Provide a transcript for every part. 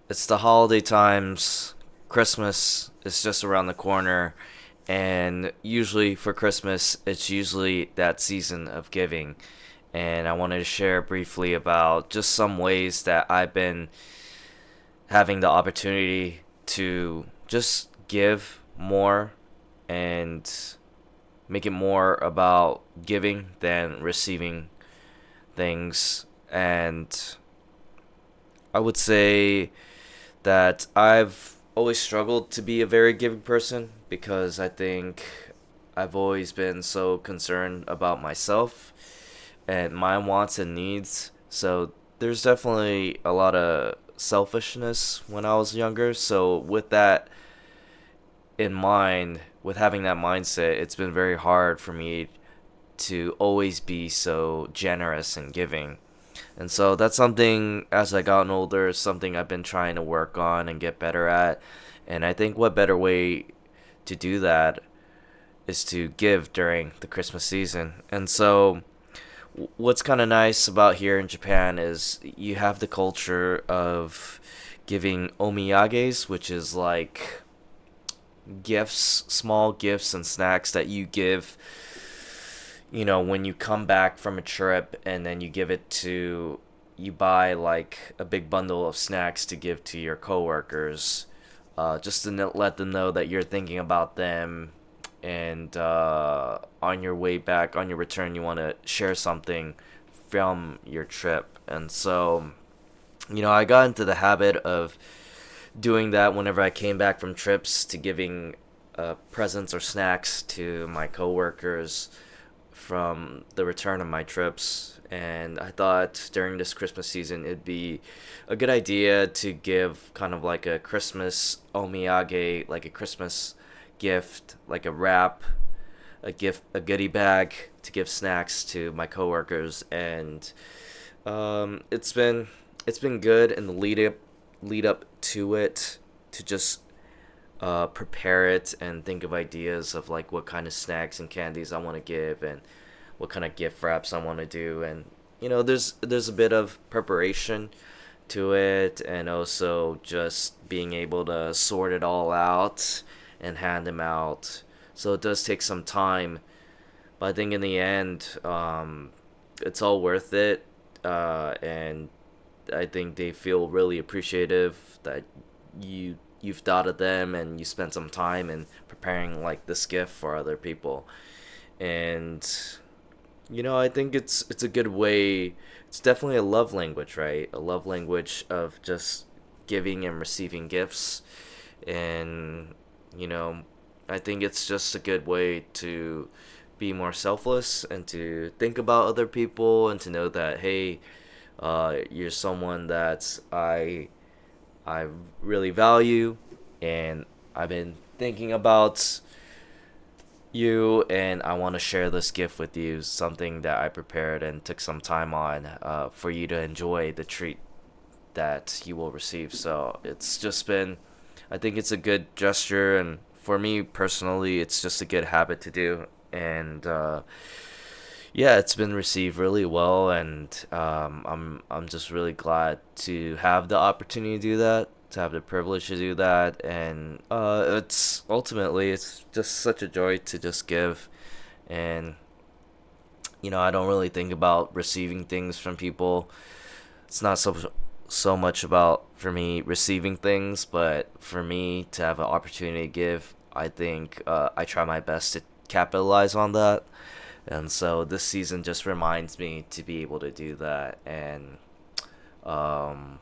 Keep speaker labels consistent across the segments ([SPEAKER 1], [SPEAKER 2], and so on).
[SPEAKER 1] it's the holiday times. Christmas is just around the corner, and usually for Christmas, it's usually that season of giving. And I wanted to share briefly about just some ways that I've been having the opportunity to just give more and make it more about giving than receiving things. And I would say that I've always struggled to be a very giving person because I think I've always been so concerned about myself and my wants and needs. So there's definitely a lot of selfishness when I was younger. So with that in mind, with having that mindset, it's been very hard for me to always be so generous and giving. And so that's something as I gotten older, something I've been trying to work on and get better at. And I think what better way to do that is to give during the Christmas season. And so what's kind of nice about here in Japan is you have the culture of giving omiyages, which is like gifts, small gifts and snacks that you give, when you come back from a trip and then you buy like a big bundle of snacks to give to your coworkers, just to let them know that you're thinking about them. And on your way back, on your return, you want to share something from your trip. And so, I got into the habit of doing that whenever I came back from trips to giving presents or snacks to my coworkers from the return of my trips. And I thought during this Christmas season it'd be a good idea to give kind of like a Christmas omiyage, like a Christmas gift, like a wrap, a goodie bag to give snacks to my coworkers. And it's been good in the lead up to it to just prepare it and think of ideas of like what kind of snacks and candies I want to give and what kind of gift wraps I want to do. And there's a bit of preparation to it, and also just being able to sort it all out and hand them out. So it does take some time, but I think in the end, it's all worth it. And I think they feel really appreciative that you've thought of them and you spent some time in preparing like this gift for other people. And I think it's a good way. It's definitely a love language, right? A love language of just giving and receiving gifts. And you know, I think it's just a good way to be more selfless and to think about other people and to know that, hey, you're someone that I really value, and I've been thinking about you, and I want to share this gift with you, something that I prepared and took some time on, for you to enjoy the treat that you will receive. So it's just been, I think it's a good gesture, and for me personally, it's just a good habit to do. And yeah, it's been received really well, and I'm just really glad to have the opportunity to do that, to have the privilege to do that. And it's just such a joy to just give. And I don't really think about receiving things from people. It's not so much about for me receiving things, but for me to have an opportunity to give, I think I try my best to capitalize on that. And so this season just reminds me to be able to do that. And um,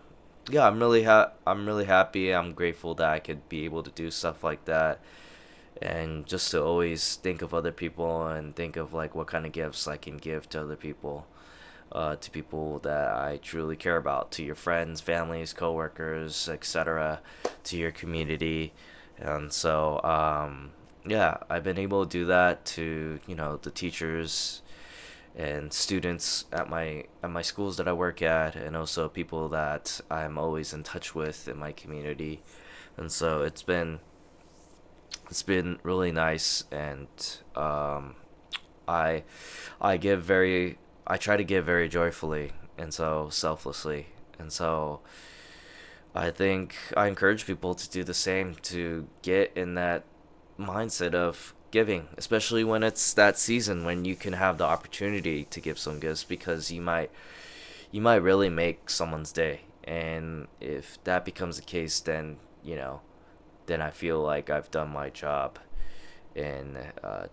[SPEAKER 1] yeah, I'm really happy. I'm grateful that I could be able to do stuff like that, and just to always think of other people and think of like what kind of gifts I can give to other people, to people that I truly care about, to your friends, families, coworkers, etc., to your community. And so yeah, I've been able to do that to the teachers and students at my schools that I work at, and also people that I'm always in touch with in my community. And so it's been really nice. And I I give very I try to give very joyfully and so selflessly. And so I think I encourage people to do the same, to get in that mindset of giving, especially when it's that season when you can have the opportunity to give some gifts, because you might really make someone's day. And if that becomes the case, then then I feel like I've done my job in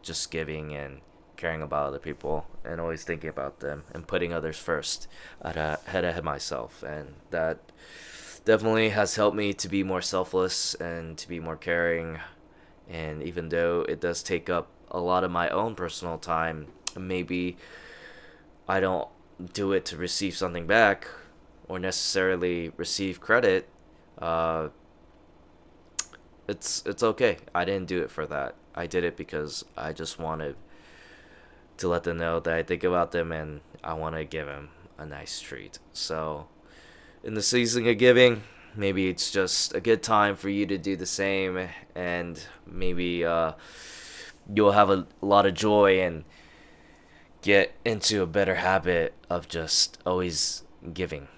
[SPEAKER 1] just giving and caring about other people and always thinking about them and putting others first ahead of myself. And that definitely has helped me to be more selfless and to be more caring. And even though it does take up a lot of my own personal time, maybe I don't do it to receive something back or necessarily receive credit. uh, it's okay. I didn't do it for that. I did it because I just wanted to let them know that I think about them and I want to give them a nice treat. So, in the season of giving, maybe it's just a good time for you to do the same, and maybe you'll have a lot of joy and get into a better habit of just always giving.